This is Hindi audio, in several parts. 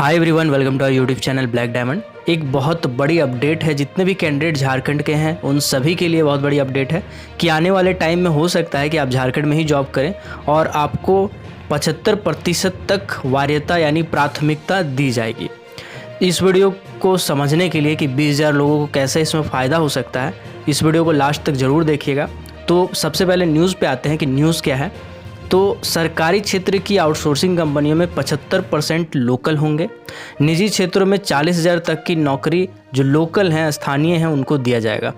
Hi everyone, welcome to our YouTube channel black diamond. एक बहुत बड़ी अपडेट है, जितने भी कैंडिडेट झारखंड के हैं उन सभी के लिए बहुत बड़ी अपडेट है कि आने वाले टाइम में हो सकता है कि आप झारखंड में ही जॉब करें और आपको 75% तक वरीयता यानी प्राथमिकता दी जाएगी। इस वीडियो को समझने के लिए कि 20,000 लोगों को कैसे इसमें फ़ायदा हो सकता है, इस वीडियो को लास्ट तक ज़रूर देखिएगा। तो सबसे पहले न्यूज़ पे आते हैं कि न्यूज़ क्या है। तो सरकारी क्षेत्र की आउटसोर्सिंग कंपनियों में 75% लोकल होंगे। निजी क्षेत्रों में 40,000 तक की नौकरी जो लोकल हैं, स्थानीय हैं, उनको दिया जाएगा।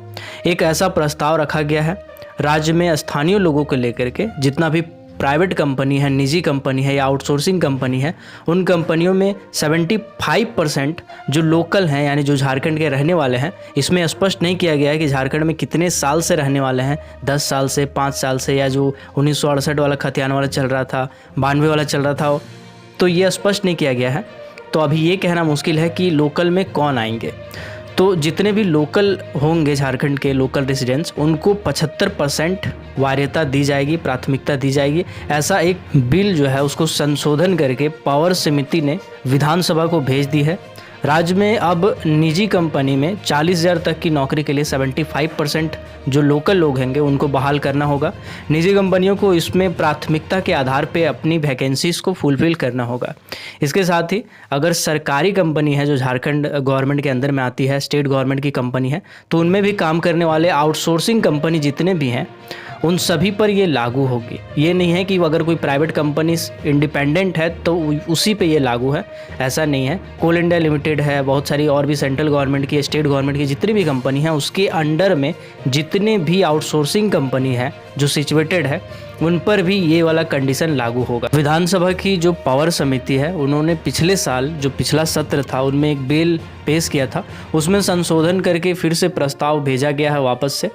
एक ऐसा प्रस्ताव रखा गया है राज्य में स्थानीय लोगों को लेकर के। जितना भी प्राइवेट कंपनी है, निजी कंपनी है या आउटसोर्सिंग कंपनी है, उन कंपनियों में 75% जो लोकल हैं यानी जो झारखंड के रहने वाले हैं। इसमें स्पष्ट नहीं किया गया है कि झारखंड में कितने साल से रहने वाले हैं, 10 साल से, 5 साल से, या जो 1968 वाला खतियान वाला चल रहा था, 92 वाला चल रहा था, तो ये स्पष्ट नहीं किया गया है। तो अभी ये कहना मुश्किल है कि लोकल में कौन आएंगे। तो जितने भी लोकल होंगे झारखंड के लोकल रेजिडेंट्स, उनको 75% वरीयता दी जाएगी, प्राथमिकता दी जाएगी। ऐसा एक बिल जो है उसको संशोधन करके पावर समिति ने विधानसभा को भेज दी है। राज्य में अब निजी कंपनी में 40,000 तक की नौकरी के लिए 75% जो लोकल लोग होंगे उनको बहाल करना होगा। निजी कंपनियों को इसमें प्राथमिकता के आधार पे अपनी वैकेंसीज़ को फुलफ़िल करना होगा। इसके साथ ही अगर सरकारी कंपनी है जो झारखंड गवर्नमेंट के अंदर में आती है, स्टेट गवर्नमेंट की कंपनी है, तो उनमें भी काम करने वाले आउटसोर्सिंग कंपनी जितने भी हैं उन सभी पर ये लागू होगी। ये नहीं है कि अगर कोई प्राइवेट कंपनी इंडिपेंडेंट है तो उसी पे ये लागू है, ऐसा नहीं है। कोल इंडिया लिमिटेड है, बहुत सारी और भी सेंट्रल गवर्नमेंट की, स्टेट गवर्नमेंट की जितनी भी कंपनी है, उसके अंडर में जितने भी आउटसोर्सिंग कंपनी है जो सिचुएटेड है, उन पर भी ये वाला कंडीशन लागू होगा। विधानसभा की जो पावर समिति है, उन्होंने पिछले साल जो पिछला सत्र था उनमें एक बिल पेश किया था, उसमें संशोधन करके फिर से प्रस्ताव भेजा गया है वापस से।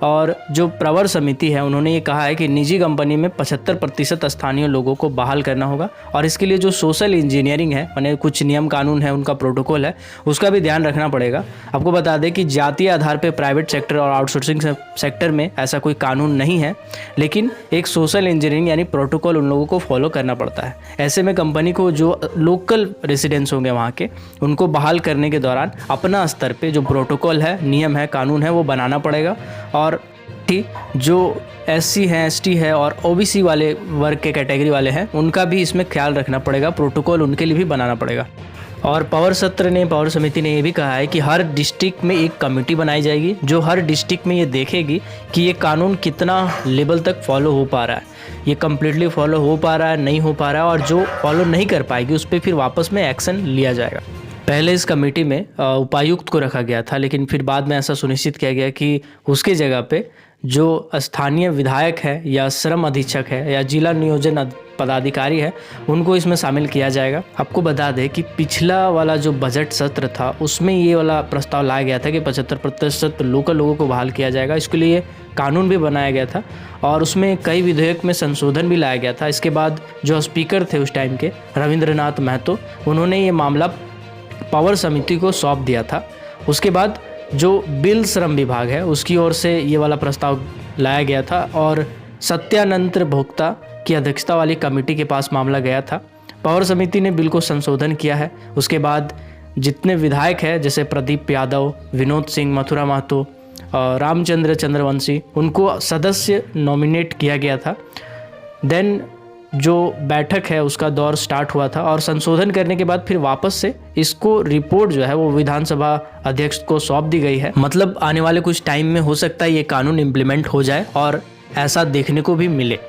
और जो प्रवर समिति है उन्होंने ये कहा है कि निजी कंपनी में 75% स्थानीय लोगों को बहाल करना होगा। और इसके लिए जो सोशल इंजीनियरिंग है, माने कुछ नियम कानून है, उनका प्रोटोकॉल है, उसका भी ध्यान रखना पड़ेगा। आपको बता दें कि जातीय आधार पर प्राइवेट सेक्टर और आउटसोर्सिंग सेक्टर में ऐसा कोई कानून नहीं है, लेकिन एक सोशल इंजीनियरिंग यानी प्रोटोकॉल उन लोगों को फॉलो करना पड़ता है। ऐसे में कंपनी को जो लोकल रेसिडेंट्स होंगे वहाँ के, उनको बहाल करने के दौरान अपना स्तर पे जो प्रोटोकॉल है, नियम है, कानून है, वो बनाना पड़ेगा। और जो SC है, ST है और OBC वाले वर्ग के कैटेगरी वाले हैं, उनका भी इसमें ख्याल रखना पड़ेगा, प्रोटोकॉल उनके लिए भी बनाना पड़ेगा। और पावर समिति ने ये भी कहा है कि हर डिस्ट्रिक्ट में एक कमेटी बनाई जाएगी जो हर डिस्ट्रिक्ट में ये देखेगी कि ये कानून कितना लेवल तक फॉलो हो पा रहा है, ये कम्प्लीटली फॉलो हो पा रहा है, नहीं हो पा रहा है, और जो फॉलो नहीं कर पाएगी उस पर फिर वापस में एक्शन लिया जाएगा। पहले इस कमेटी में उपायुक्त को रखा गया था, लेकिन फिर बाद में ऐसा सुनिश्चित किया गया कि उसके जगह पे जो स्थानीय विधायक है या श्रम अधीक्षक है या जिला नियोजन पदाधिकारी है, उनको इसमें शामिल किया जाएगा। आपको बता दें कि पिछला वाला जो बजट सत्र था उसमें ये वाला प्रस्ताव लाया गया था कि 75% लोकल लोगों को बहाल किया जाएगा। इसके लिए कानून भी बनाया गया था और उसमें कई विधेयक में संशोधन भी लाया गया था। इसके बाद जो स्पीकर थे उस टाइम के, रविंद्रनाथ महतो, उन्होंने ये मामला पावर समिति को सौंप दिया था। उसके बाद जो बिल श्रम विभाग है उसकी ओर से ये वाला प्रस्ताव लाया गया था और सत्यानंद भोक्ता की अध्यक्षता वाली कमेटी के पास मामला गया था। पावर समिति ने बिल को संशोधन किया है। उसके बाद जितने विधायक हैं जैसे प्रदीप यादव, विनोद सिंह, मथुरा महतो, रामचंद्र चंद्रवंशी, उनको सदस्य नॉमिनेट किया गया था। देन जो बैठक है उसका दौर स्टार्ट हुआ था और संशोधन करने के बाद फिर वापस से इसको रिपोर्ट जो है वो विधानसभा अध्यक्ष को सौंप दी गई है। मतलब आने वाले कुछ टाइम में हो सकता है ये कानून इम्प्लीमेंट हो जाए और ऐसा देखने को भी मिले।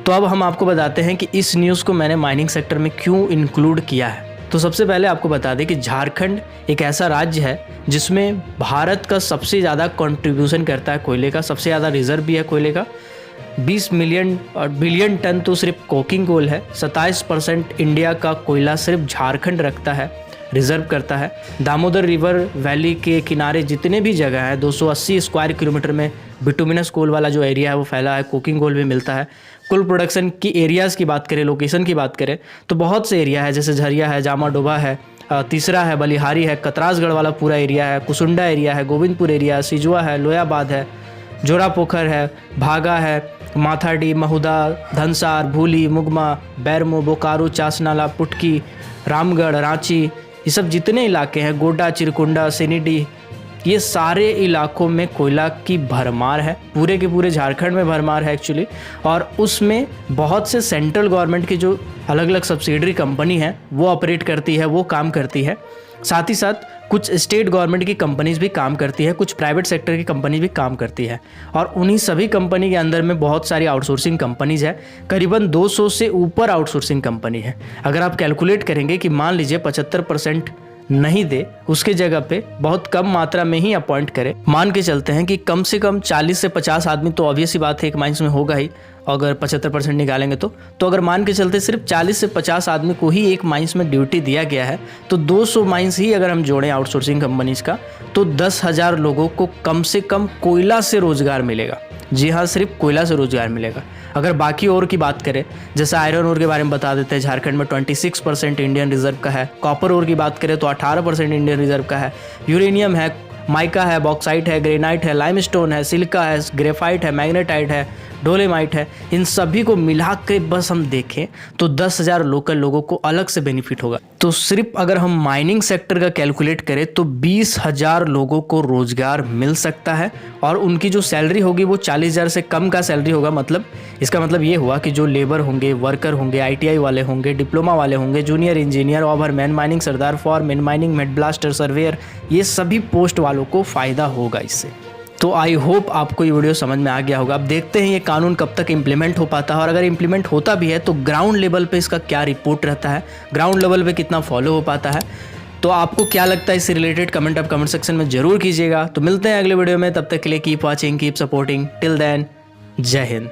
तो अब हम आपको बताते हैं कि इस न्यूज़ को मैंने माइनिंग सेक्टर में क्यों इंक्लूड किया है। तो सबसे पहले आपको बता दें कि झारखंड एक ऐसा राज्य है जिसमें भारत का सबसे ज़्यादा कंट्रीब्यूशन करता है कोयले का, सबसे ज़्यादा रिजर्व भी है कोयले का। 20 बिलियन टन तो सिर्फ कोकिंग कोल है। 27% इंडिया का कोयला सिर्फ झारखंड रखता है, रिजर्व करता है। दामोदर रिवर वैली के किनारे जितने भी जगह है, 280 स्क्वायर किलोमीटर में बिटुमिनस कोल वाला जो एरिया है वो फैला है, कोकिंग कोल भी मिलता है। कुल प्रोडक्शन की एरियाज़ की बात करें, लोकेशन की बात करें, तो बहुत से एरिया है, जैसे झरिया है, जामा डोबा है, तीसरा है बलिहारी है, कतरासगढ़ वाला पूरा एरिया है, कुसुंडा एरिया है, गोविंदपुर एरिया है, सिजुआ है, लोयाबाद है, जोरा पोखर है, भागा है, माथाडी, महुदा, धनसार, भूली, मुगमा, बैरमो, बोकारो, चासनाला, पुटकी, रामगढ़, रांची, ये सब जितने इलाके हैं, गोड्डा, चिरकुंडा, सिनीडी, ये सारे इलाकों में कोयला की भरमार है। पूरे के पूरे झारखंड में भरमार है एक्चुअली। और उसमें बहुत से सेंट्रल गवर्नमेंट की जो अलग अलग सब्सिडरी कंपनी है वो ऑपरेट करती है, वो काम करती है। साथ ही साथ कुछ स्टेट गवर्नमेंट की कंपनीज भी काम करती है, कुछ प्राइवेट सेक्टर की कंपनीज भी काम करती है। और उन्हीं सभी कंपनी के अंदर में बहुत सारी आउटसोर्सिंग कंपनीज है। करीबन 200 से ऊपर आउटसोर्सिंग कंपनी है। अगर आप कैलकुलेट करेंगे कि मान लीजिए 75% नहीं दे, उसके जगह पे बहुत कम मात्रा में ही अपॉइंट करे, मान के चलते हैं कि कम से कम 40 से 50 आदमी तो ऑब्वियस ही बात है एक माइंस में होगा ही, अगर 75% निकालेंगे तो अगर मान के चलते सिर्फ 40 से 50 आदमी को ही एक माइंस में ड्यूटी दिया गया है, तो 200 माइंस ही अगर हम जोड़ें आउटसोर्सिंग कंपनीज का, तो 10,000 लोगों को कम से कम कोयला से रोजगार मिलेगा। जी हाँ, सिर्फ कोयला से रोजगार मिलेगा। अगर बाकी और की बात करें, जैसे आयरन ओर के बारे में बता देते हैं, झारखंड में 26% इंडियन रिजर्व का है। कॉपर ओर की बात करें तो 18% इंडियन रिजर्व का है। यूरेनियम है, माइका है, बॉक्साइट है, ग्रेनाइट है, लाइमस्टोन है, सिलिका है, ग्रेफाइट है, मैग्नेटाइट है, डोलेमाइट है। इन सभी को मिला के बस हम देखें तो 10,000 लोकल लोगों को अलग से बेनिफिट होगा। तो सिर्फ अगर हम माइनिंग सेक्टर का कैलकुलेट करें तो 20,000 लोगों को रोजगार मिल सकता है। और उनकी जो सैलरी होगी वो 40,000 से कम का सैलरी होगा। मतलब इसका मतलब ये हुआ कि जो लेबर होंगे, वर्कर होंगे, ITI वाले होंगे, डिप्लोमा वाले होंगे, junior engineer, overman, mining sardar, foreman, mining mate blaster, surveyor, ये सभी पोस्ट वालों को फ़ायदा होगा इससे। तो आई होप आपको ये वीडियो समझ में आ गया होगा। अब देखते हैं ये कानून कब तक इम्प्लीमेंट हो पाता है, और अगर इम्प्लीमेंट होता भी है तो ग्राउंड लेवल पे इसका क्या रिपोर्ट रहता है, ग्राउंड लेवल पे कितना फॉलो हो पाता है। तो आपको क्या लगता है इससे रिलेटेड कमेंट आप कमेंट सेक्शन में जरूर कीजिएगा। तो मिलते हैं अगले वीडियो में, तब तक के लिए keep watching, keep supporting, till then जय हिंद।